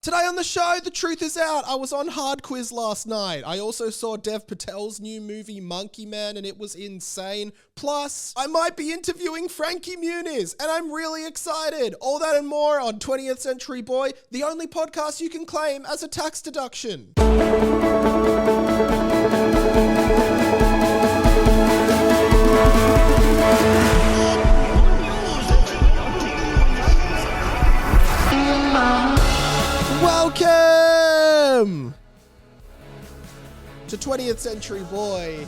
Today on the show, the truth is out. I was on Hard Quiz last night. I also saw Dev Patel's new movie, Monkey Man, and it was insane. Plus, I might be interviewing Frankie Muniz, and I'm really excited. All that and more on 20th Century Boy, the only podcast you can claim as a tax deduction. Welcome to 20th Century Boy.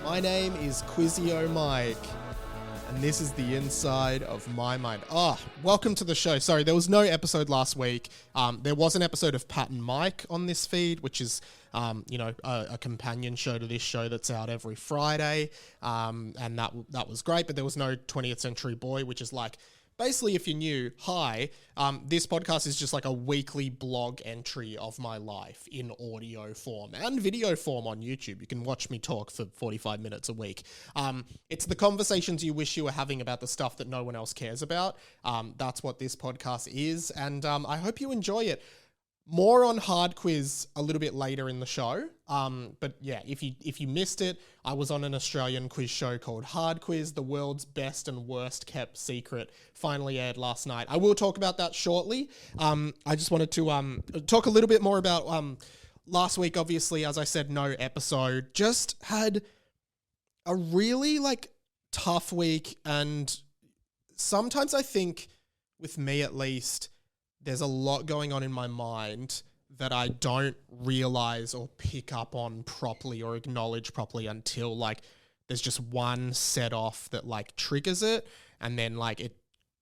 My name is Quizzio Mike, and this is the inside of my mind. Welcome to the show. Sorry, there was no episode last week. There was an episode of Patel Mike on this feed, which is, a companion show to this show that's out every Friday, and that was great. But there was no 20th Century Boy, which is like, basically, if you're new, hi, this podcast is just like a weekly blog entry of my life in audio form and video form on YouTube. You can watch me talk for 45 minutes a week. It's the conversations you wish you were having about the stuff that no one else cares about. That's what this podcast is, and I hope you enjoy it. More on Hard Quiz a little bit later in the show. But yeah, if you missed it, I was on an Australian quiz show called Hard Quiz, the world's best and worst kept secret, finally aired last night. I will talk about that shortly. I just wanted to talk a little bit more about last week. Obviously, as I said, no episode. Just had a really tough week, and sometimes I think, with me at least, there's a lot going on in my mind that I don't realize or pick up on properly or acknowledge properly until there's just one set off that triggers it, and then it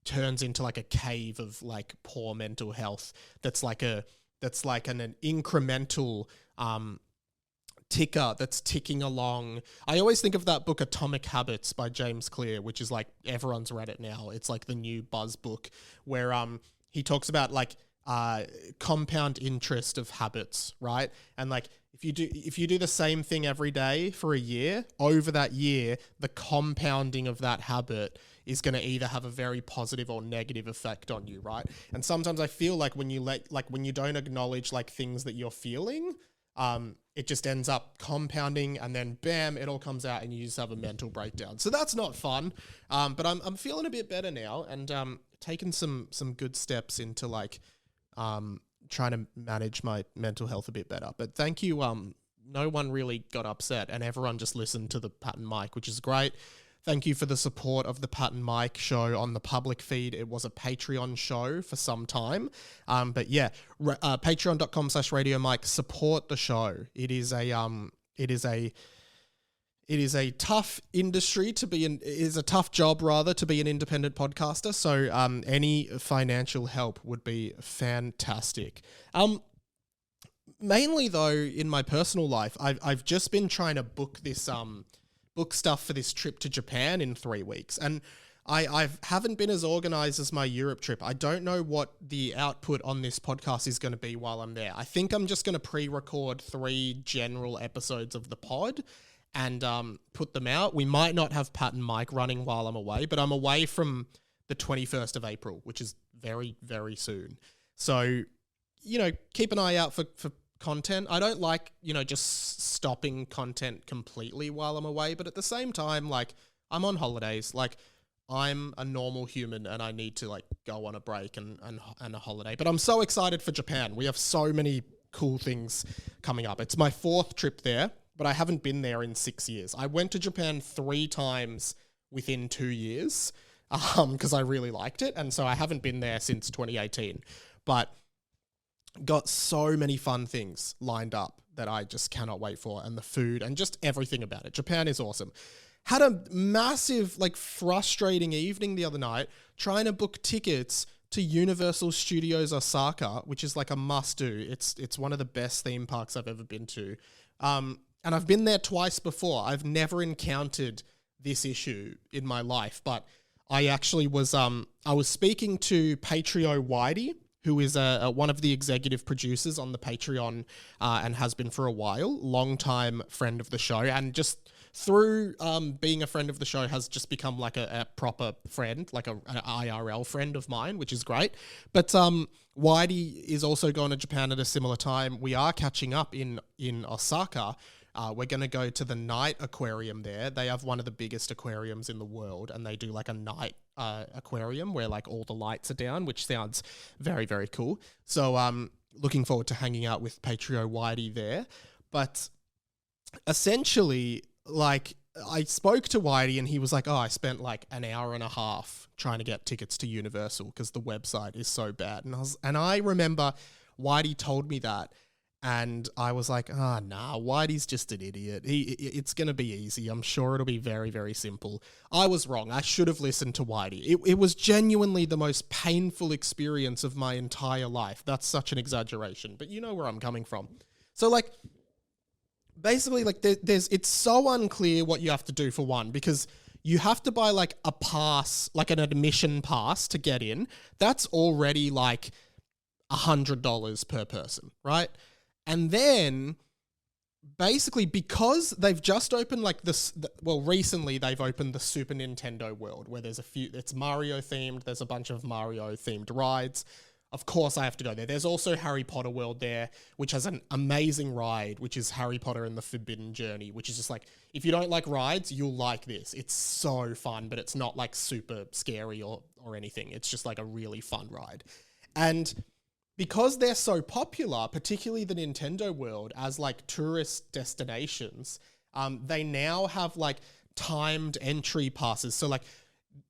turns into a cave of poor mental health that's an incremental ticker that's ticking along. I always think of that book Atomic Habits by James Clear, which is everyone's read it now. It's the new buzz book where he talks about compound interest of habits, right? And if you do the same thing every day for a year, over that year, the compounding of that habit is going to either have a very positive or negative effect on you, right? And sometimes I feel when you don't acknowledge things that you're feeling, it just ends up compounding, and then bam, it all comes out and you just have a mental breakdown. So that's not fun. But I'm feeling a bit better now, and taken some good steps into trying to manage my mental health a bit better. But thank you. No one really got upset, and everyone just listened to the Patel Mike, which is great. Thank you for the support of the Patel Mike show on the public feed. It was a Patreon show for some time. But yeah, patreon.com/Radio Mike. Support the show. It is a tough industry to be in. It is a tough job, rather, to be an independent podcaster. So any financial help would be fantastic. Mainly though, in my personal life, I've just been trying to book stuff for this trip to Japan in 3 weeks, and I haven't been as organized as my Europe trip. I don't know what the output on this podcast is going to be while I'm there. I think I'm just going to pre-record 3 general episodes of the pod and put them out. We might not have Patel Mike running while I'm away, but I'm away from the 21st of April, which is very, very soon. So, keep an eye out for content. I don't just stopping content completely while I'm away, but at the same time, I'm on holidays. I'm a normal human, and I need to go on a break and a holiday. But I'm so excited for Japan. We have so many cool things coming up. It's my 4th trip there, but I haven't been there in 6 years. I went to Japan 3 times within 2 years because I really liked it. And so I haven't been there since 2018. But got so many fun things lined up that I just cannot wait for. And the food and just everything about it. Japan is awesome. Had a massive, frustrating evening the other night trying to book tickets to Universal Studios Osaka, which is a must-do. It's one of the best theme parks I've ever been to. And I've been there twice before. I've never encountered this issue in my life, but I actually was speaking to Patreon Whitey, who is one of the executive producers on the Patreon and has been for a while, long-time friend of the show, and just through being a friend of the show, has just become like a proper friend, like an IRL friend of mine, which is great. But Whitey is also going to Japan at a similar time. We are catching up in Osaka. We're going to go to the night aquarium there. They have one of the biggest aquariums in the world, and they do like a night aquarium where like all the lights are down, which sounds very, very cool. So looking forward to hanging out with Patrio Whitey there. But essentially, like, I spoke to Whitey and he was like, oh, I spent like an hour and a half trying to get tickets to Universal because the website is so bad. And I remember Whitey told me that, and I was like, nah, Whitey's just an idiot. It's going to be easy. I'm sure it'll be very, very simple. I was wrong. I should have listened to Whitey. It was genuinely the most painful experience of my entire life. That's such an exaggeration, but you know where I'm coming from. So like, basically, like, it's so unclear what you have to do for one, because you have to buy like a pass, like an admission pass to get in. That's already like $100 per person, right? And then basically, because they've just opened like this, recently they've opened the Super Nintendo World, where there's it's Mario themed. There's a bunch of Mario themed rides. Of course I have to go there. There's also Harry Potter World there, which has an amazing ride, which is Harry Potter and the Forbidden Journey, which is just like, if you don't like rides, you'll like this. It's so fun, but it's not like super scary or anything. It's just like a really fun ride. And because they're so popular, particularly the Nintendo World, as like tourist destinations, they now have like timed entry passes. So like,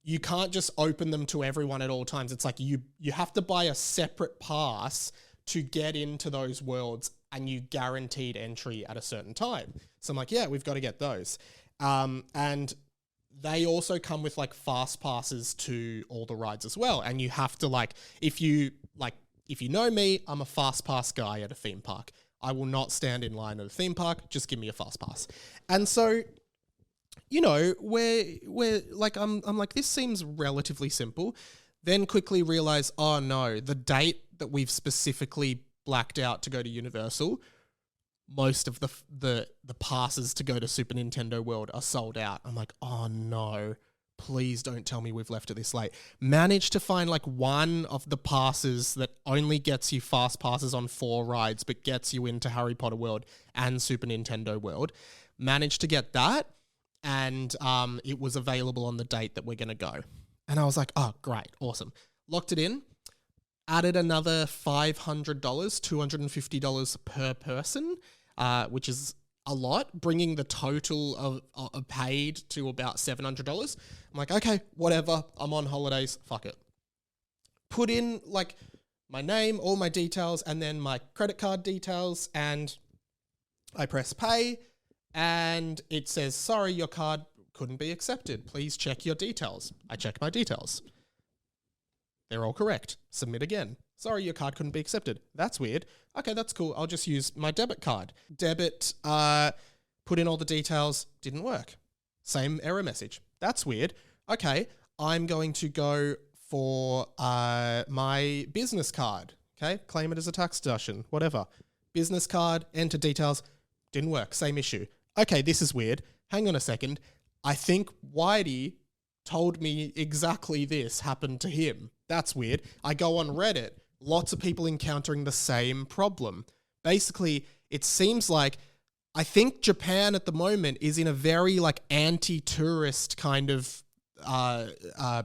you can't just open them to everyone at all times. It's like you have to buy a separate pass to get into those worlds, and you guaranteed entry at a certain time. So I'm like, yeah, we've got to get those. And they also come with like fast passes to all the rides as well. And you have to like, if you know me, I'm a fast pass guy at a theme park. I will not stand in line at a theme park. Just give me a fast pass. And so, you know, we're like, I'm like, this seems relatively simple. Then quickly realize, oh no, the date that we've specifically blacked out to go to Universal, most of the passes to go to Super Nintendo World are sold out. I'm like, oh no, please don't tell me we've left it this late. Managed to find like one of the passes that only gets you fast passes on 4 rides, but gets you into Harry Potter World and Super Nintendo World. Managed to get that. And it was available on the date that we're going to go. And I was like, oh, great, awesome. Locked it in, added another $500, $250 per person, which is a lot, bringing the total of paid to about $700. I'm like, okay, whatever, I'm on holidays, fuck it. Put in like my name, all my details, and then my credit card details, and I press pay. And it says, sorry, your card couldn't be accepted. Please check your details. I check my details. They're all correct. Submit again. Sorry, your card couldn't be accepted. That's weird. Okay, that's cool. I'll just use my debit card. Debit, put in all the details. Didn't work. Same error message. That's weird. Okay, I'm going to go for my business card. Okay, claim it as a tax deduction, whatever. Business card, enter details. Didn't work. Same issue. Okay, this is weird. Hang on a second. I think Whitey told me exactly this happened to him. That's weird. I go on Reddit. Lots of people encountering the same problem. Basically, it seems like, I think Japan at the moment is in a very like anti-tourist kind of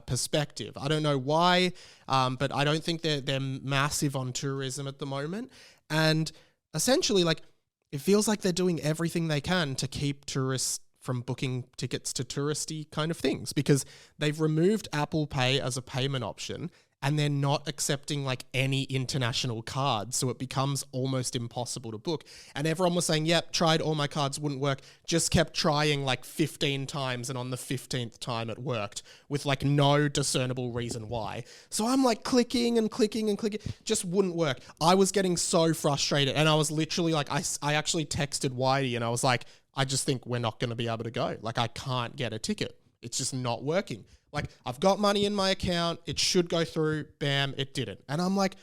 perspective. I don't know why, but I don't think they're massive on tourism at the moment. And essentially, like, it feels like they're doing everything they can to keep tourists from booking tickets to touristy kind of things, because they've removed Apple Pay as a payment option, and they're not accepting like any international cards. So it becomes almost impossible to book. And everyone was saying, yep, tried all my cards, wouldn't work. Just kept trying like 15 times. And on the 15th time it worked, with like no discernible reason why. So I'm like clicking and clicking and clicking, just wouldn't work. I was getting so frustrated. And I was literally like, I actually texted Whitey and I was like, I just think we're not going to be able to go. Like, I can't get a ticket. It's just not working. Like, I've got money in my account. It should go through. Bam, it didn't. And I'm like,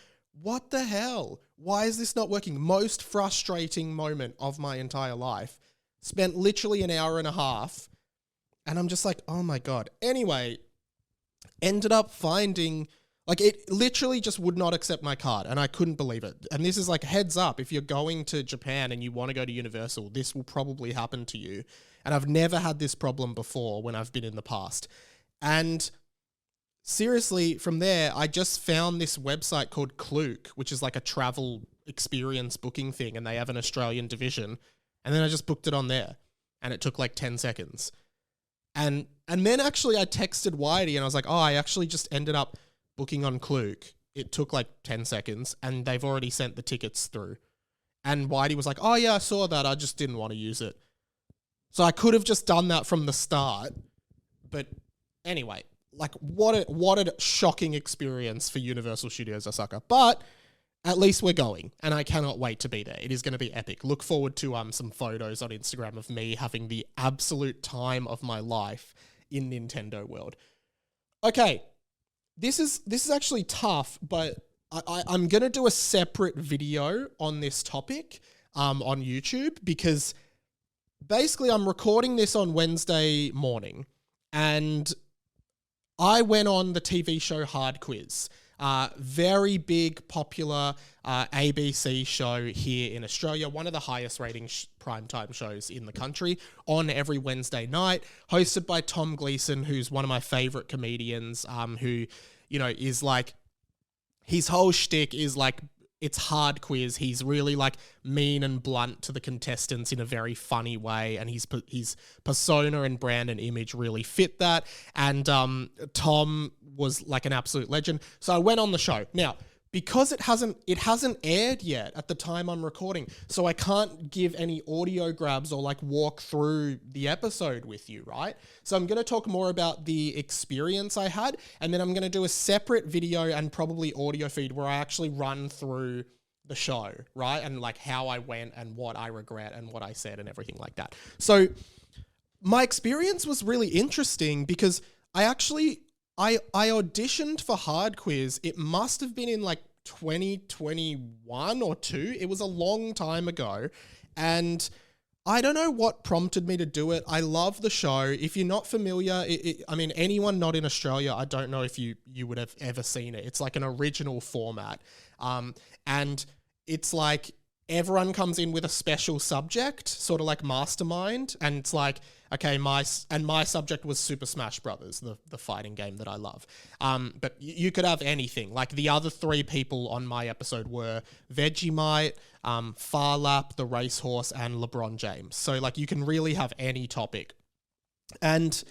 what the hell? Why is this not working? Most frustrating moment of my entire life. spent literally an hour and a half, and I'm just like, oh my God. Anyway, ended up finding, like, it literally just would not accept my card, and I couldn't believe it. And this is like, heads up, if you're going to Japan and you want to go to Universal, this will probably happen to you. And I've never had this problem before when I've been in the past. And seriously, from there, I just found this website called Klook, which is like a travel experience booking thing, and they have an Australian division. And then I just booked it on there, and it took like 10 seconds. And then actually I texted Whitey, and I was like, oh, I actually just ended up booking on Klook. It took like 10 seconds, and they've already sent the tickets through. And Whitey was like, oh yeah, I saw that. I just didn't want to use it. So I could have just done that from the start. But anyway, like, what a shocking experience for Universal Studios Osaka. But at least we're going, and I cannot wait to be there. It is going to be epic. Look forward to some photos on Instagram of me having the absolute time of my life in Nintendo World. Okay, this is actually tough, but I'm going to do a separate video on this topic on YouTube, because basically I'm recording this on Wednesday morning, and I went on the TV show Hard Quiz. Very big, popular ABC show here in Australia, one of the highest rating primetime shows in the country, on every Wednesday night, hosted by Tom Gleeson, who's one of my favorite comedians, who, you know, is like, his whole shtick is like, it's hard quiz. He's really like mean and blunt to the contestants in a very funny way, and his persona and brand and image really fit that. And Tom was like an absolute legend. So I went on the show. Now, because it hasn't aired yet at the time I'm recording, so I can't give any audio grabs or like walk through the episode with you, right? So I'm going to talk more about the experience I had, and then I'm going to do a separate video and probably audio feed where I actually run through the show, right? And like how I went and what I regret and what I said and everything like that. So my experience was really interesting because I auditioned for Hard Quiz. It must have been in like 2021 or 2. It was a long time ago. And I don't know what prompted me to do it. I love the show. If you're not familiar, I mean, anyone not in Australia, I don't know if you would have ever seen it. It's like an original format. And it's like everyone comes in with a special subject, sort of like Mastermind. And it's like, okay, my subject was Super Smash Brothers, the fighting game that I love. But you could have anything. Like the other 3 people on my episode were Vegemite, Farlap, the racehorse, and LeBron James. So like you can really have any topic. And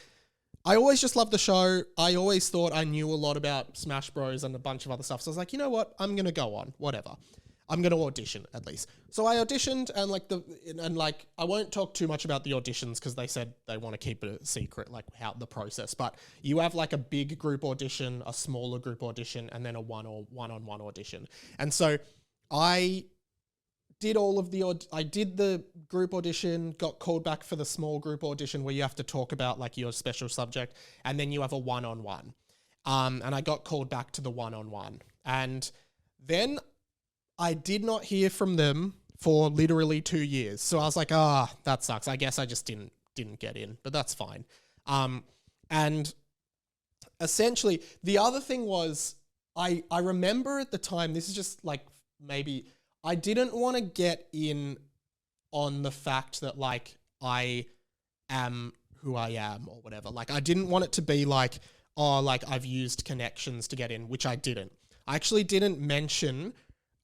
I always just loved the show. I always thought I knew a lot about Smash Bros and a bunch of other stuff. So I was like, you know what? I'm going to go on, whatever. I'm going to audition at least. So I auditioned, and I won't talk too much about the auditions because they said they want to keep it a secret, like how the process, but you have like a big group audition, a smaller group audition, and then a one-on-one audition. And so I did I did the group audition, got called back for the small group audition where you have to talk about like your special subject, and then you have a one-on-one. And I got called back to the one-on-one. And then I did not hear from them for literally 2 years. So I was like, that sucks. I guess I just didn't get in, but that's fine. And essentially the other thing was I remember at the time, this is just like, maybe I didn't want to get in on the fact that like I am who I am or whatever. Like I didn't want it to be like, oh, like I've used connections to get in, which I didn't. I actually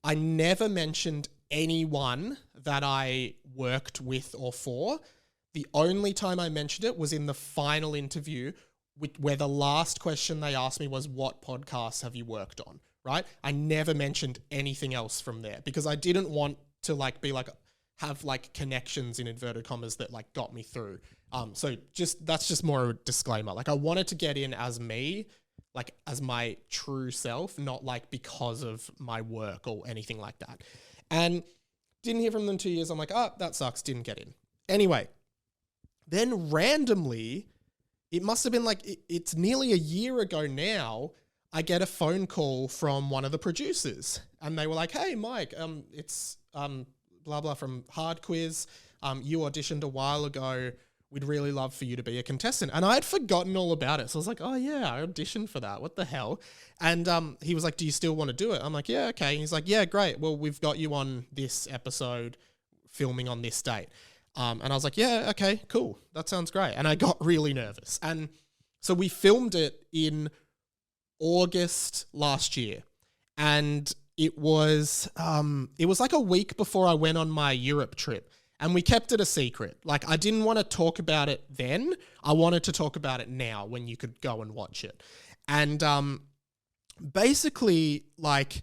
I never mentioned anyone that I worked with or for. The only time I mentioned it was in the final interview, where the last question they asked me was, what podcasts have you worked on, right? I never mentioned anything else from there because I didn't want to like be like, have like connections in inverted commas that like got me through. So that's just more a disclaimer. Like I wanted to get in as me, like as my true self, not like because of my work or anything like that. And didn't hear from them 2 years. I'm like, that sucks. Didn't get in. Anyway, then randomly, it must have been like, it's nearly a year ago now, I get a phone call from one of the producers and they were like, hey, Mike, it's blah, blah from Hard Quiz. you auditioned a while ago. We'd really love for you to be a contestant. And I had forgotten all about it. So I was like, oh yeah, I auditioned for that. What the hell? And he was like, do you still want to do it? I'm like, yeah, okay. And he's like, yeah, great. Well, we've got you on this episode filming on this date. And I was like, yeah, okay, cool. That sounds great. And I got really nervous. And so we filmed it in August last year. And it was like a week before I went on my Europe trip. And we kept it a secret. Like, I didn't want to talk about it then. I wanted to talk about it now when you could go and watch it. And basically, like,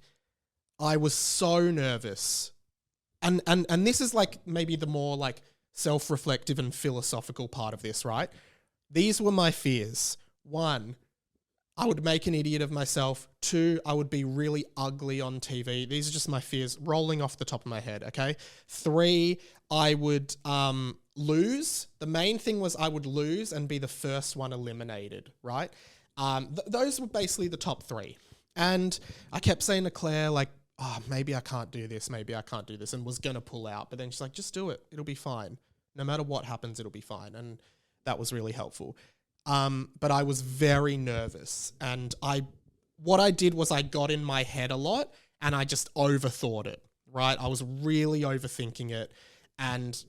I was so nervous. And this is like maybe the more like self-reflective and philosophical part of this, right? These were my fears. 1, I would make an idiot of myself. 2, I would be really ugly on TV. These are just my fears rolling off the top of my head, okay? 3, I would lose. The main thing was I would lose and be the first one eliminated, right? Those were basically the top 3. And I kept saying to Claire, like, oh, maybe I can't do this, maybe I can't do this, and was going to pull out. But then she's like, just do it. It'll be fine. No matter what happens, it'll be fine. And that was really helpful. But I was very nervous. And what I did was I got in my head a lot and I just overthought it, right? I was really overthinking it. And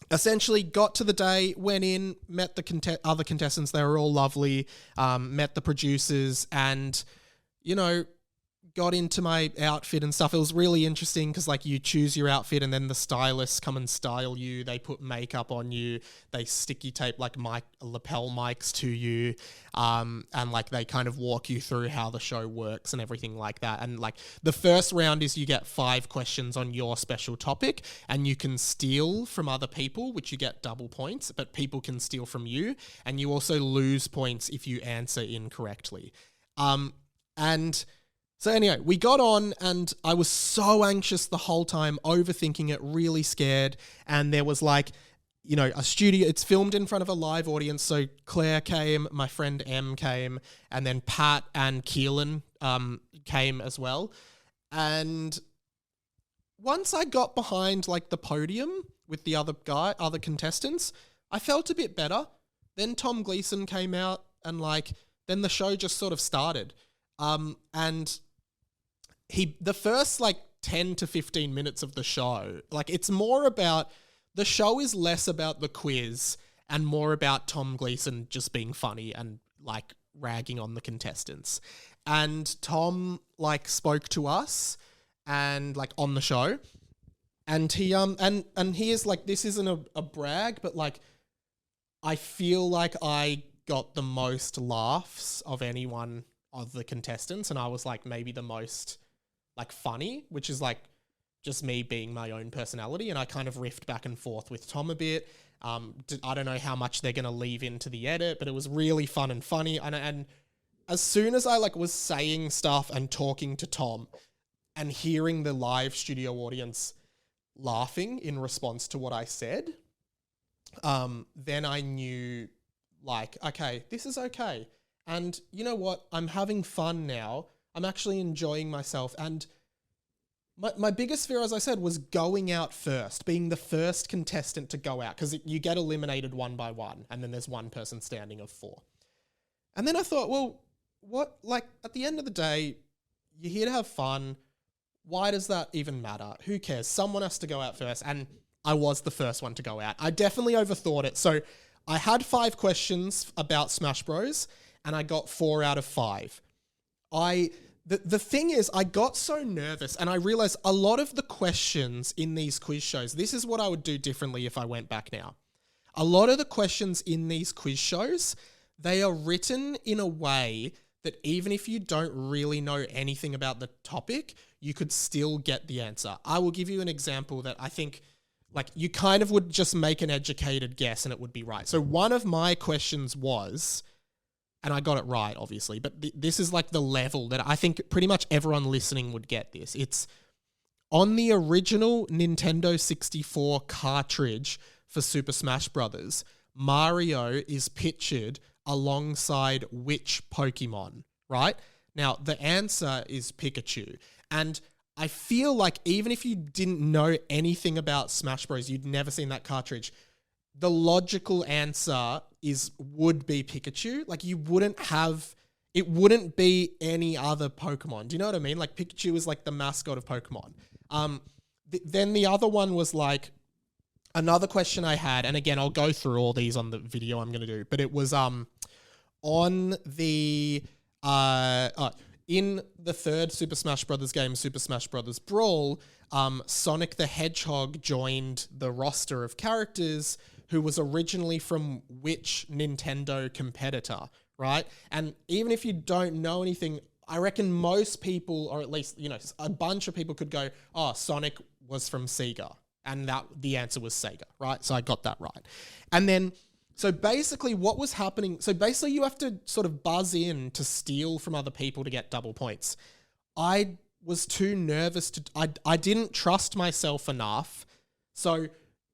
essentially got to the day, went in, met the other contestants. They were all lovely. Met the producers and, you know, got into my outfit and stuff. It was really interesting because, like, you choose your outfit and then the stylists come and style you. They put makeup on you. They sticky tape, like, lapel mics to you. And, like, they kind of walk you through how the show works and everything like that. And, like, the first round is you get 5 questions on your special topic and you can steal from other people, which you get double points, but people can steal from you. And you also lose points if you answer incorrectly. So anyway, we got on and I was so anxious the whole time, overthinking it, really scared. And there was, like, you know, a studio, it's filmed in front of a live audience. So Claire came, my friend Em came, and then Pat and Keelan came as well. And once I got behind, like, the podium with the other contestants, I felt a bit better. Then Tom Gleeson came out and, like, then the show just sort of started. And the first, like, 10 to 15 minutes of the show, like, it's more about, the show is less about the quiz and more about Tom Gleeson just being funny and, like, ragging on the contestants. And Tom, like, spoke to us and, like, on the show, and he and he is like, this isn't a brag, but, like, I feel like I got the most laughs of anyone of the contestants, and I was, like, maybe the most, like, funny, which is, like, just me being my own personality. And I kind of riffed back and forth with Tom a bit. I don't know how much they're going to leave into the edit, but it was really fun and funny. And as soon as I, like, was saying stuff and talking to Tom and hearing the live studio audience laughing in response to what I said, then I knew, like, okay, this is okay. And you know what? I'm having fun now. I'm actually enjoying myself. And my biggest fear, as I said, was going out first, being the first contestant to go out, because you get eliminated one by one, and then there's one person standing of 4. And then I thought, well, what, like, at the end of the day, you're here to have fun. Why does that even matter? Who cares? Someone has to go out first. And I was the first one to go out. I definitely overthought it. So I had 5 questions about Smash Bros, and I got 4 out of 5. The thing is, I got so nervous and I realized a lot of the questions in these quiz shows, this is what I would do differently if I went back now. A lot of the questions in these quiz shows, they are written in a way that even if you don't really know anything about the topic, you could still get the answer. I will give you an example that I think, like, you kind of would just make an educated guess and it would be right. So one of my questions was, and I got it right, obviously, but this is, like, the level that I think pretty much everyone listening would get this. It's on the original Nintendo 64 cartridge for Super Smash Bros., Mario is pictured alongside which Pokemon, right? Now, the answer is Pikachu. And I feel like even if you didn't know anything about Smash Bros, you'd never seen that cartridge, the logical answer would be Pikachu. Like you wouldn't have, it wouldn't be any other Pokemon. Do you know what I mean? Like Pikachu is like the mascot of Pokemon. Then the other one was like, another question I had, and again, I'll go through all these on the video I'm going to do, but it was on the, in the third Super Smash Bros. Game, Super Smash Bros. Brawl, Sonic the Hedgehog joined the roster of characters who was originally from which Nintendo competitor, right? And even if you don't know anything, I reckon most people, or at least, you know, a bunch of people could go, oh, Sonic was from Sega. And that the answer was Sega, right? So I got that right. And then, so basically what was happening, so basically you have to sort of buzz in to steal from other people to get double points. I was too nervous I didn't trust myself enough. So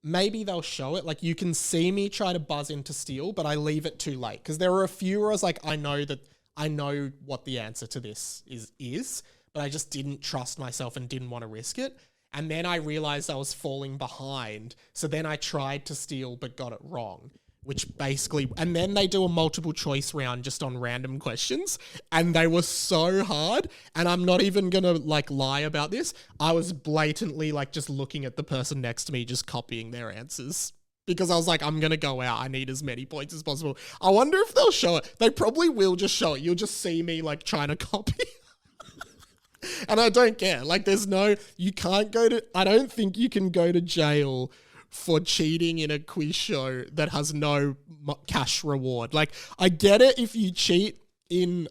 maybe they'll show it. Like you can see me try to buzz in to steal, but I leave it too late. Because there were a few where I was like, I know what the answer to this is, but I just didn't trust myself and didn't want to risk it. And then I realized I was falling behind. So then I tried to steal, but got it wrong, which basically, and then they do a multiple choice round just on random questions. And they were so hard. And I'm not even going to like lie about this. I was blatantly like just looking at the person next to me, just copying their answers because I was like, I'm going to go out. I need as many points as possible. I wonder if they'll show it. They probably will just show it. You'll just see me like trying to copy. And I don't care. Like you can't I don't think you can go to jail for cheating in a quiz show that has no cash reward. Like I get it if you cheat in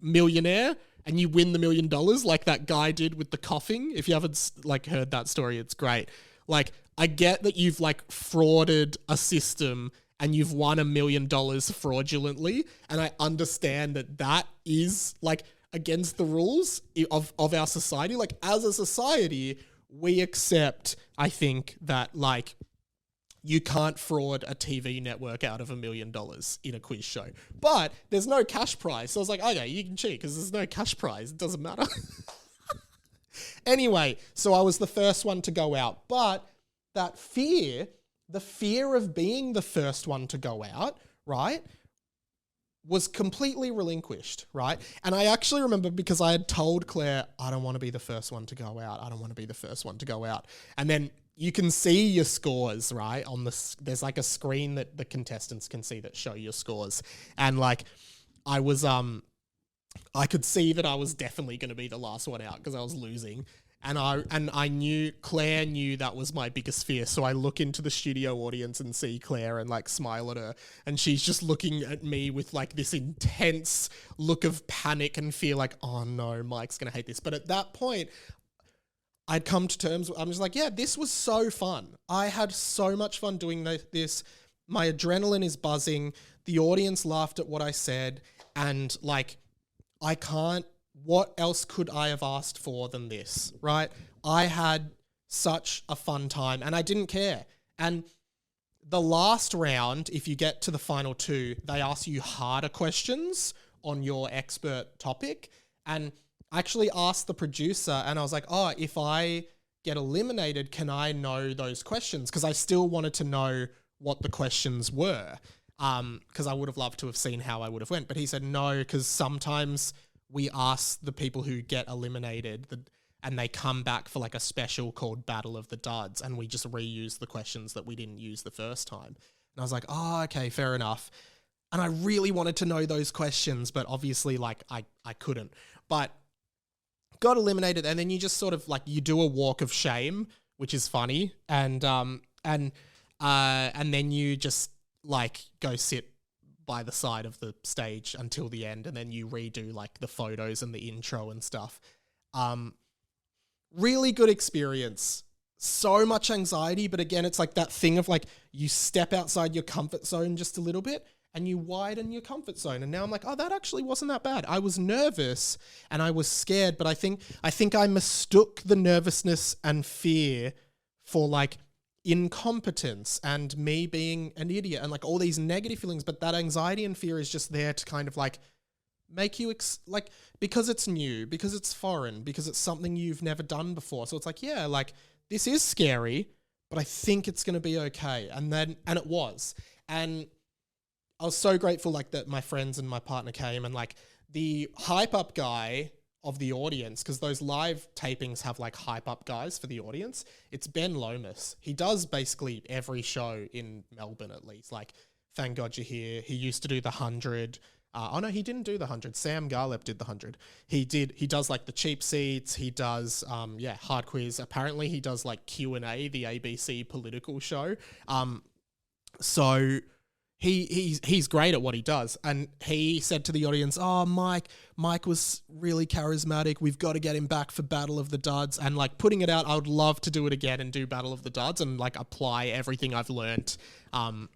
Millionaire and you win the $1 million like that guy did with the coughing. If you haven't like heard that story, it's great. Like I get that you've like frauded a system and you've won $1 million fraudulently. And I understand that is like against the rules of our society. Like as a society, we accept, I think, that like you can't fraud a TV network out of $1 million in a quiz show. But there's no cash prize. So I was like, okay, you can cheat because there's no cash prize. It doesn't matter. Anyway, so I was the first one to go out. But that fear, the fear of being the first one to go out, right, was completely relinquished, right? And I actually remember because I had told Claire, I don't want to be the first one to go out. I don't want to be the first one to go out. And then you can see your scores, right? There's like a screen that the contestants can see that show your scores. And like, I could see that I was definitely going to be the last one out because I was losing. And I knew, Claire knew that was my biggest fear. So I look into the studio audience and see Claire and like smile at her. And she's just looking at me with like this intense look of panic and fear like, oh no, Mike's going to hate this. But at that point, I'd come to terms, I'm just like, yeah, this was so fun. I had so much fun doing this. My adrenaline is buzzing. The audience laughed at what I said. And like, what else could I have asked for than this, right? I had such a fun time and I didn't care. And the last round, if you get to the final two, they ask you harder questions on your expert topic. And I actually asked the producer and I was like, oh, if I get eliminated, can I know those questions? Because I still wanted to know what the questions were. Because I would have loved to have seen how I would have went. But he said no, because sometimes we ask the people who get eliminated and they come back for like a special called Battle of the Duds and we just reuse the questions that we didn't use the first time. And I was like, oh, okay, fair enough. And I really wanted to know those questions, but obviously like I couldn't. But got eliminated and then you just sort of like, you do a walk of shame, which is funny. And then you just like go sit by the side of the stage until the end, and then you redo like the photos and the intro and stuff. Really good experience. So much anxiety, but again, it's like that thing of like you step outside your comfort zone just a little bit and you widen your comfort zone. And now I'm like, oh, that actually wasn't that bad. I was nervous and I was scared, but I think I mistook the nervousness and fear for like incompetence and me being an idiot and like all these negative feelings, but that anxiety and fear is just there to kind of like make you because it's new, because it's foreign, because it's something you've never done before. So it's like, yeah, like this is scary, but I think it's going to be okay. And it was. And I was so grateful like that my friends and my partner came, and like the hype up guy of the audience, because those live tapings have like hype up guys for the audience. It's Ben Lomas. He does basically every show in Melbourne, at least. Like, Thank God You're Here. He used to do the 100. Oh no, he didn't do the 100. Sam Garlep did the 100. He does like the cheap seats. He does, Hard Quiz. Apparently he does like Q&A, the ABC political show. So he's great at what he does. And he said to the audience, oh, Mike was really charismatic. We've got to get him back for Battle of the Duds. And like putting it out, I would love to do it again and do Battle of the Duds and like apply everything I've learned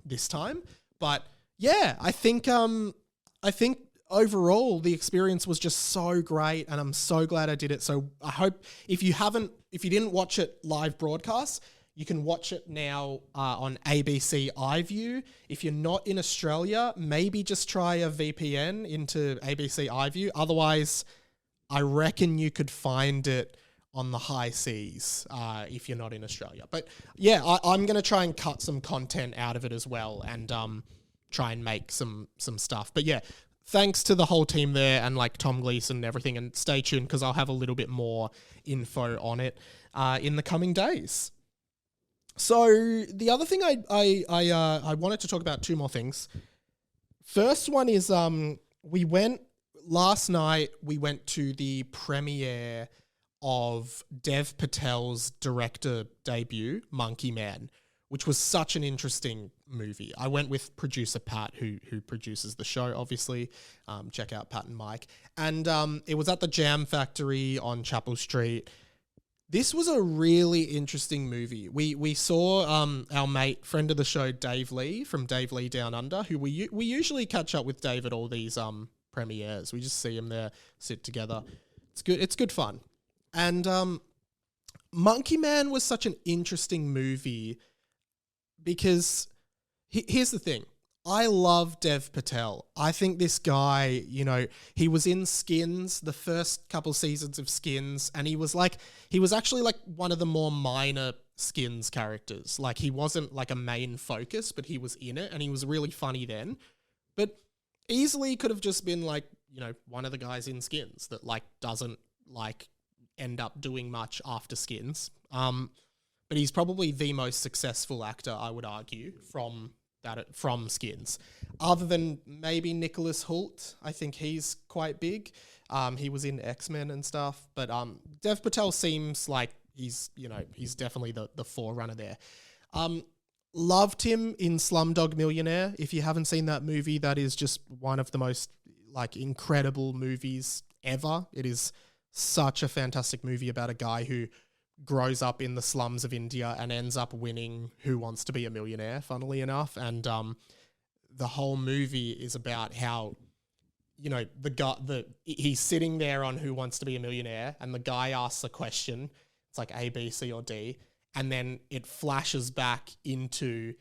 this time. But yeah, I think overall the experience was just so great, and I'm so glad I did it. So I hope if you didn't watch it live broadcast, you can watch it now on ABC iView. If you're not in Australia, maybe just try a VPN into ABC iView. Otherwise, I reckon you could find it on the high seas if you're not in Australia. But yeah, I'm going to try and cut some content out of it as well, and try and make some stuff. But yeah, thanks to the whole team there and like Tom Gleason and everything. And stay tuned because I'll have a little bit more info on it in the coming days. So the other thing I wanted to talk about, two more things. First one is last night we went to the premiere of Dev Patel's director debut, Monkey Man, which was such an interesting movie. I went with producer Pat, who produces the show, obviously. Check out Pat and Mike. And it was at the Jam Factory on Chapel Street. This was a really interesting movie. We saw our mate, friend of the show, Dave Lee from Dave Lee Down Under, who we usually catch up with Dave at all these premieres. We just see him there, sit together. It's good. It's good fun. And Monkey Man was such an interesting movie because here's the thing. I love Dev Patel. I think this guy, he was in Skins, the first couple seasons of Skins, and he was actually like one of the more minor Skins characters. Like, he wasn't like a main focus, but he was in it, and he was really funny then. But easily could have just been like, one of the guys in Skins that like doesn't like end up doing much after Skins. But he's probably the most successful actor, I would argue, from Skins. Other than maybe Nicholas Hoult, I think he's quite big. He was in X-Men and stuff. But Dev Patel seems like he's definitely the forerunner there. Loved him in Slumdog Millionaire. If you haven't seen that movie, that is just one of the most like incredible movies ever. It is such a fantastic movie about a guy who grows up in the slums of India and ends up winning Who Wants to Be a Millionaire, funnily enough. And the whole movie is about how, he's sitting there on Who Wants to Be a Millionaire, and the guy asks a question. It's like A, B, C, or D. And then it flashes back into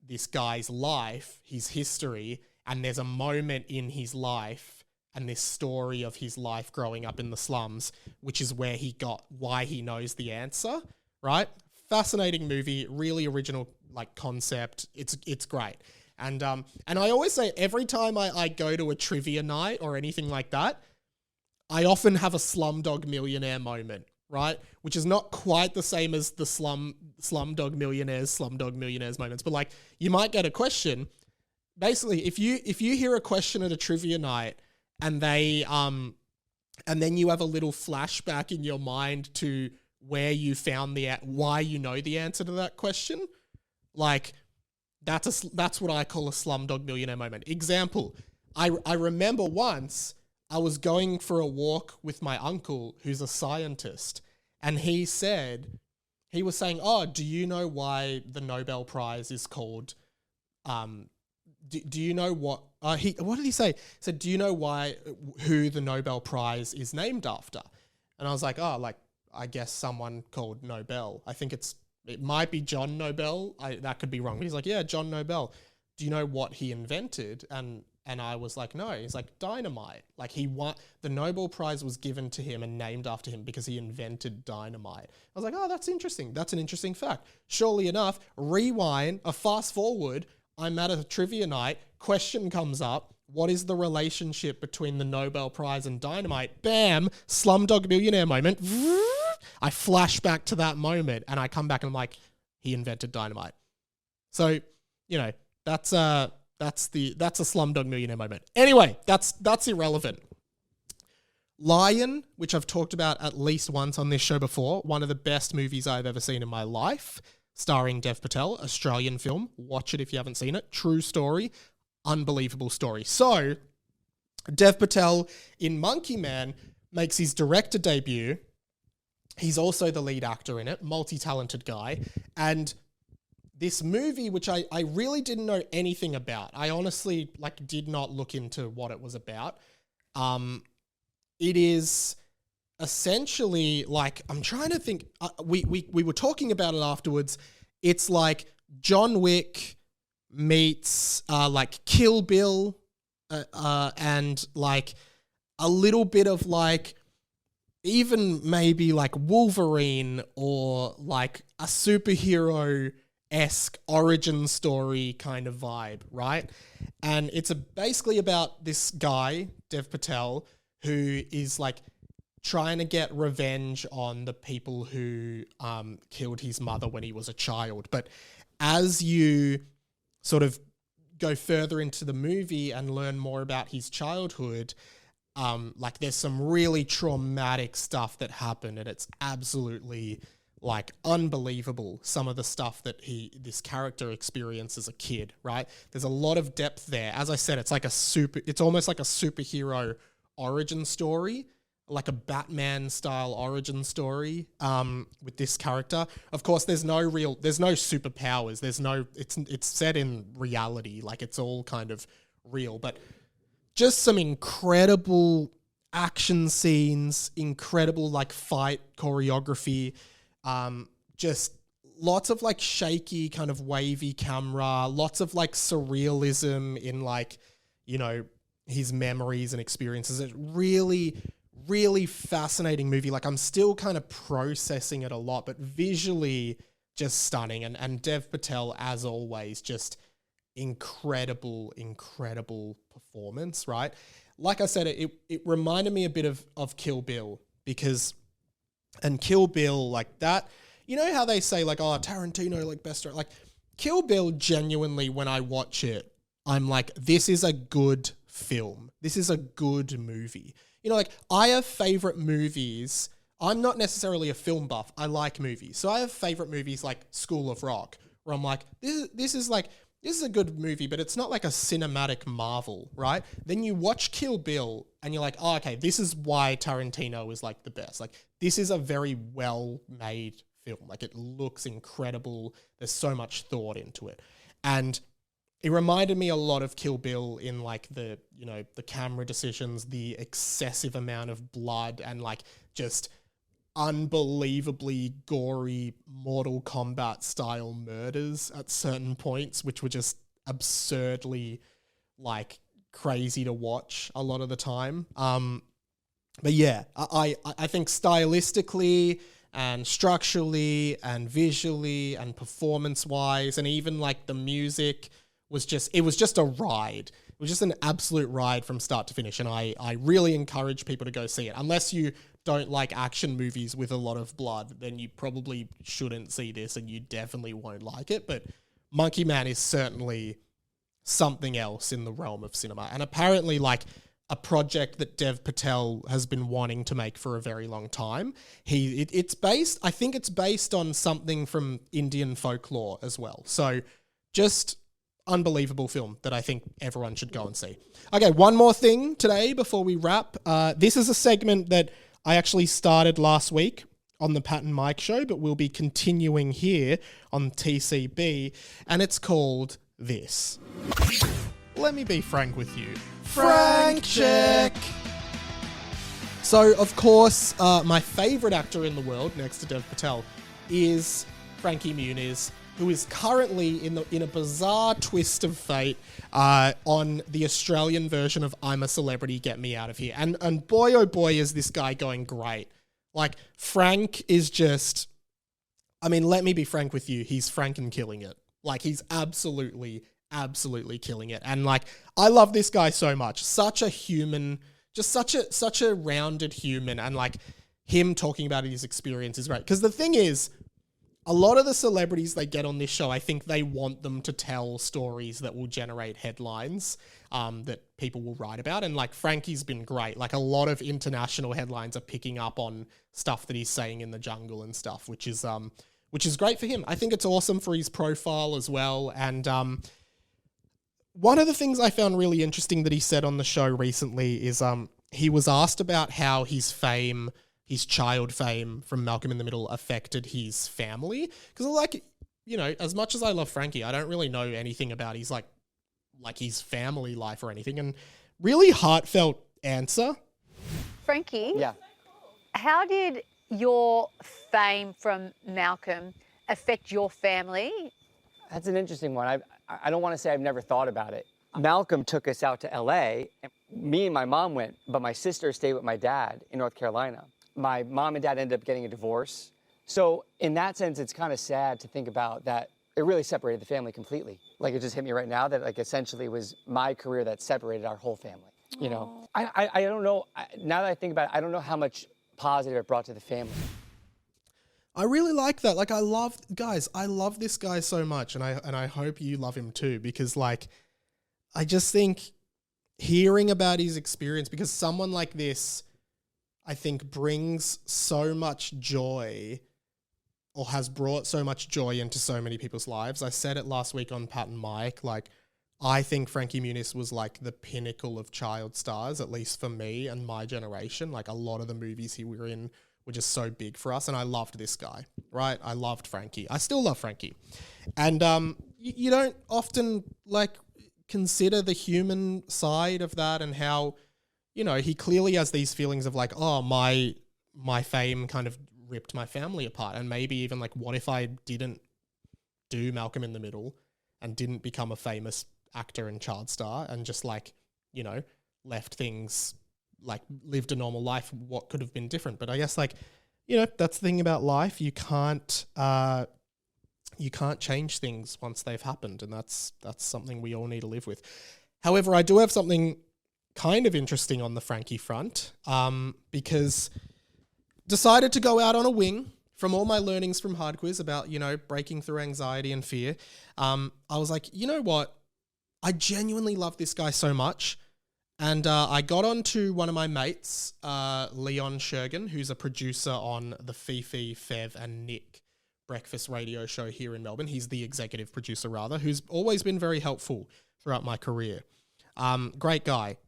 this guy's life, his history, and there's a moment in his life and this story of his life growing up in the slums, which is where he got why he knows the answer, right? Fascinating movie, really original like concept. It's great. And I always say every time I go to a trivia night or anything like that, I often have a Slumdog Millionaire moment, right? Which is not quite the same as the Slumdog Millionaires moments, but like you might get a question. Basically, if you hear a question at a trivia night, and and then you have a little flashback in your mind to where you found why you know the answer to that question. Like, that's what I call a Slumdog Millionaire moment. Example, I remember once I was going for a walk with my uncle who's a scientist, and he was saying, oh, do you know why the Nobel Prize is called, do you know what did he say? He said, do you know who the Nobel Prize is named after? And I was like, oh, like, I guess someone called Nobel. I think it might be John Nobel. That could be wrong. But he's like, yeah, John Nobel. Do you know what he invented? And And I was like, no. He's like, dynamite. Like he won, the Nobel Prize was given to him and named after him because he invented dynamite. I was like, oh, that's interesting. That's an interesting fact. Surely enough, rewind, a fast forward, I'm at a trivia night, question comes up, what is the relationship between the Nobel Prize and dynamite? Bam, Slumdog Millionaire moment. I flash back to that moment and I come back and I'm like, he invented dynamite. So, you know, that's a Slumdog Millionaire moment. Anyway, that's irrelevant. Lion, which I've talked about at least once on this show before, one of the best movies I've ever seen in my life, starring Dev Patel, Australian film. Watch it if you haven't seen it. True story. Unbelievable story. So, Dev Patel in Monkey Man makes his director debut. He's also the lead actor in it, multi-talented guy. And this movie, which I really didn't know anything about. I honestly did not look into what it was about. It is essentially I'm trying to think. We were talking about it afterwards. It's like John Wick meets Kill Bill, and a little bit of even maybe Wolverine or a superhero-esque origin story kind of vibe, right? And it's basically about this guy, Dev Patel, who is trying to get revenge on the people who killed his mother when he was a child. But as you sort of go further into the movie and learn more about his childhood, there's some really traumatic stuff that happened, and it's absolutely unbelievable, some of the stuff that this character experienced as a kid, right? There's a lot of depth there. As I said, it's almost like a superhero origin story, like a Batman style origin story, with this character. Of course, there's no superpowers. It's set in reality. It's all kind of real, but just some incredible action scenes, incredible fight choreography, just lots of shaky kind of wavy camera, lots of surrealism in his memories and experiences. It's really, really fascinating movie. I'm still kind of processing it a lot, but visually just stunning. And Dev Patel, as always, just incredible performance, right? Like I said, it reminded me a bit of Kill Bill, because, and Kill Bill that, you know how they say Tarantino best, Kill Bill, genuinely, when I watch it, I'm this is a good film. This is a good movie. I have favorite movies. I'm not necessarily a film buff. I like movies. So I have favorite movies like School of Rock, where I'm this is a good movie, but it's not a cinematic marvel, right? Then you watch Kill Bill and you're oh, okay, this is why Tarantino is the best. This is a very well-made film. It looks incredible. There's so much thought into it. And it reminded me a lot of Kill Bill in the camera decisions, the excessive amount of blood, and just unbelievably gory Mortal Kombat style murders at certain points, which were just absurdly crazy to watch a lot of the time. But yeah, I think stylistically and structurally and visually and performance wise, and even the music was just a ride. It was just an absolute ride from start to finish. And I really encourage people to go see it. Unless you don't like action movies with a lot of blood, then you probably shouldn't see this, and you definitely won't like it. But Monkey Man is certainly something else in the realm of cinema. And apparently a project that Dev Patel has been wanting to make for a very long time. I think it's based on something from Indian folklore as well. So just unbelievable film that I think everyone should go and see. Okay, one more thing today before we wrap. This is a segment that I actually started last week on the Pat and Mike show, but we'll be continuing here on TCB, and it's called this. Let me be frank with you. Frank check! So, of course, my favourite actor in the world, next to Dev Patel, is Frankie Muniz, who is currently in a bizarre twist of fate on the Australian version of I'm a Celebrity, Get Me Out of Here. And boy, oh boy, is this guy going great. Like, Frank is just... I mean, let me be frank with you. He's franking killing it. Like, he's absolutely killing it. And, like, I love this guy so much. Such a human... Just such a rounded human, and like him talking about his experience is great. Because the thing is, a lot of the celebrities they get on this show, I think they want them to tell stories that will generate headlines that people will write about. And like Frankie's been great. Like a lot of international headlines are picking up on stuff that he's saying in the jungle and stuff, which is great for him. I think it's awesome for his profile as well. And one of the things I found really interesting that he said on the show recently is he was asked about how his fame, his child fame from Malcolm in the Middle affected his family. Because like, you know, as much as I love Frankie, I don't really know anything about his like his family life or anything. And really heartfelt answer. Frankie? Yeah. How did your fame from Malcolm affect your family? That's an interesting one. I don't want to say I've never thought about it. Malcolm took us out to LA. And me and my mom went, but my sister stayed with my dad in North Carolina. My mom and dad ended up getting a divorce. So in that sense, it's kind of sad to think about that it really separated the family completely. Like it just hit me right now that like essentially it was my career that separated our whole family. You know, I don't know. Now that I think about it, I don't know how much positive it brought to the family. I really like that. Like I love this guy so much, and I hope you love him too, because like I just think hearing about his experience, because someone like this I think brings so much joy, or has brought so much joy into so many people's lives. I said it last week on Pat and Mike, like I think Frankie Muniz was like the pinnacle of child stars, at least for me and my generation. Like a lot of the movies he were in were just so big for us, and I loved this guy, right? I loved Frankie. I still love Frankie. And you don't often like consider the human side of that, and how, you know, he clearly has these feelings of like, oh, my fame kind of ripped my family apart. And maybe even like, what if I didn't do Malcolm in the Middle and didn't become a famous actor and child star and just like, you know, left things, like lived a normal life, what could have been different? But I guess like, you know, that's the thing about life. You can't change things once they've happened. And that's something we all need to live with. However, I do have something kind of interesting on the Frankie front, because decided to go out on a wing from all my learnings from Hard Quiz about, you know, breaking through anxiety and fear. I was like, you know what? I genuinely love this guy so much. And I got on to one of my mates, Leon Shergan, who's a producer on the Fifi, Fev and Nick breakfast radio show here in Melbourne. He's the executive producer, rather, who's always been very helpful throughout my career. Great guy.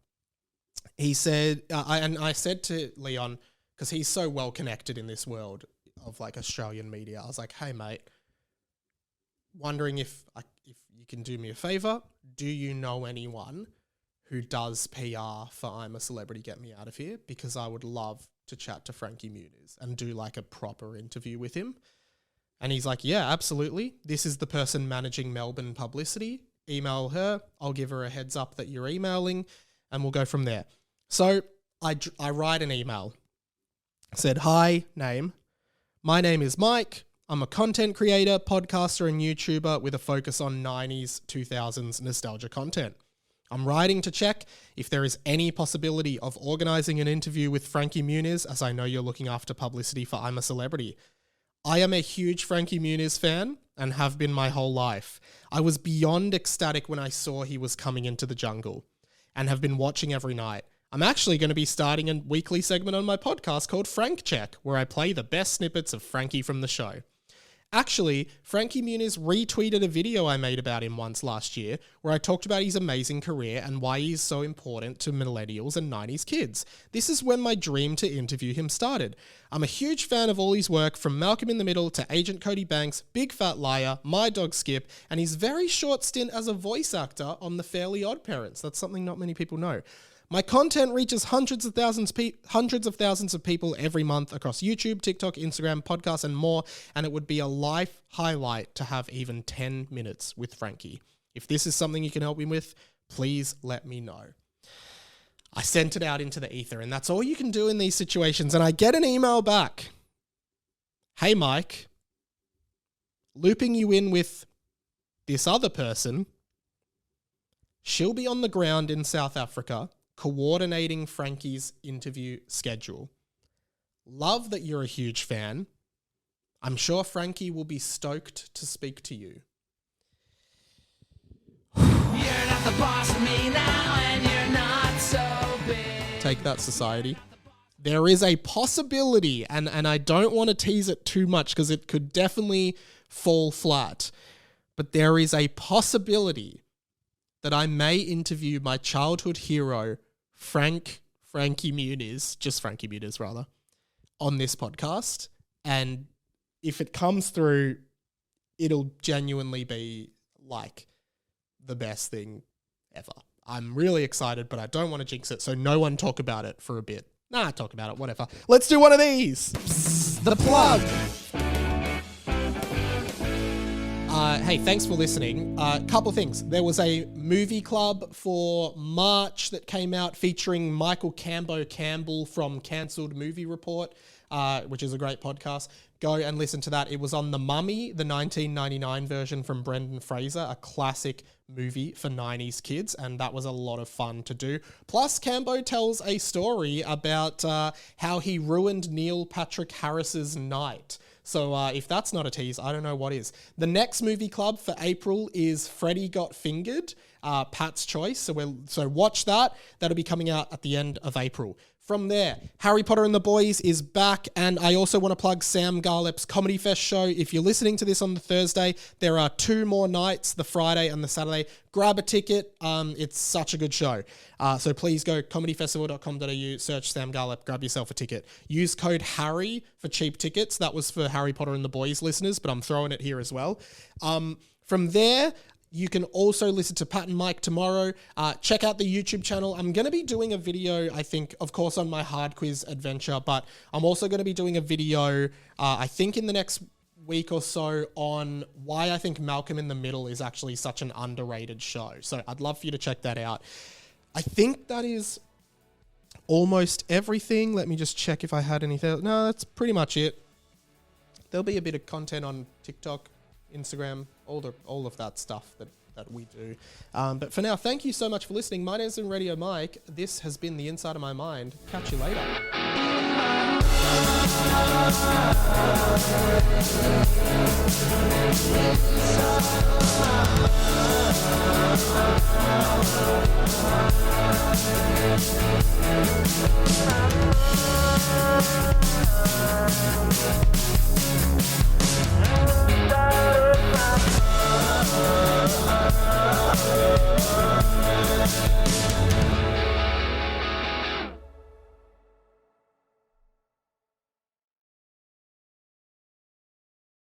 He said, I said to Leon, because he's so well connected in this world of like Australian media, I was like, hey, mate, wondering if you can do me a favor. Do you know anyone who does PR for I'm a Celebrity, Get Me Out of Here? Because I would love to chat to Frankie Muniz and do like a proper interview with him. And he's like, yeah, absolutely. This is the person managing Melbourne publicity. Email her. I'll give her a heads up that you're emailing and we'll go from there. So I write an email. Said, hi, name. My name is Mike. I'm a content creator, podcaster and YouTuber with a focus on 90s, 2000s nostalgia content. I'm writing to check if there is any possibility of organising an interview with Frankie Muniz, as I know you're looking after publicity for I'm a Celebrity. I am a huge Frankie Muniz fan and have been my whole life. I was beyond ecstatic when I saw he was coming into the jungle and have been watching every night. I'm actually going to be starting a weekly segment on my podcast called Frank Check, where I play the best snippets of Frankie from the show. Actually, Frankie Muniz retweeted a video I made about him once last year where I talked about his amazing career and why he's so important to millennials and 90s kids. This is when my dream to interview him started. I'm a huge fan of all his work, from Malcolm in the Middle to Agent Cody Banks, Big Fat Liar, My Dog Skip, and his very short stint as a voice actor on The Fairly Odd Parents. That's something not many people know. My content reaches hundreds of thousands of people every month across YouTube, TikTok, Instagram, podcasts, and more, and it would be a life highlight to have even 10 minutes with Frankie. If this is something you can help me with, please let me know. I sent it out into the ether, and that's all you can do in these situations. And I get an email back. Hey, Mike, looping you in with this other person. She'll be on the ground in South Africa, coordinating Frankie's interview schedule. Love that you're a huge fan. I'm sure Frankie will be stoked to speak to you. You're not the boss of me now, and you're not so big. Take that, society. There is a possibility, and I don't want to tease it too much because it could definitely fall flat, but there is a possibility that I may interview my childhood hero, Frankie Muniz, just Frankie Muniz rather, on this podcast. And if it comes through, it'll genuinely be like the best thing ever. I'm really excited, but I don't want to jinx it, so no one talk about it for a bit. Nah, talk about it, whatever. Let's do one of these. Psst, the plug. Hey, thanks for listening. Couple things. There was a movie club for March that came out featuring Michael Campbell from Cancelled Movie Report, which is a great podcast. Go and listen to that. It was on The Mummy, the 1999 version from Brendan Fraser, a classic movie for 90s kids, and that was a lot of fun to do. Plus, Cambo tells a story about how he ruined Neil Patrick Harris's night. So if that's not a tease, I don't know what is. The next movie club for April is Freddy Got Fingered, Pat's choice. So watch that. That'll be coming out at the end of April. From there, Harry Potter and the Boys is back, and I also want to plug Sam Garlep's Comedy Fest show. If you're listening to this on the Thursday, there are 2 more nights, the Friday and the Saturday. Grab a ticket. It's such a good show. So please go comedyfestival.com.au, search Sam Garlep, grab yourself a ticket. Use code HARRY for cheap tickets. That was for Harry Potter and the Boys listeners, but I'm throwing it here as well. From there, you can also listen to Pat and Mike tomorrow. Check out the YouTube channel. I'm going to be doing a video, I think, of course, on my hard quiz adventure, but I'm also going to be doing a video, I think in the next week or so, on why I think Malcolm in the Middle is actually such an underrated show. So I'd love for you to check that out. I think that is almost everything. Let me just check if I had anything. No, that's pretty much it. There'll be a bit of content on TikTok, Instagram, all of that stuff that we do. But for now, thank you so much for listening. My name's Radio Mike. This has been The Inside of My Mind. Catch you later.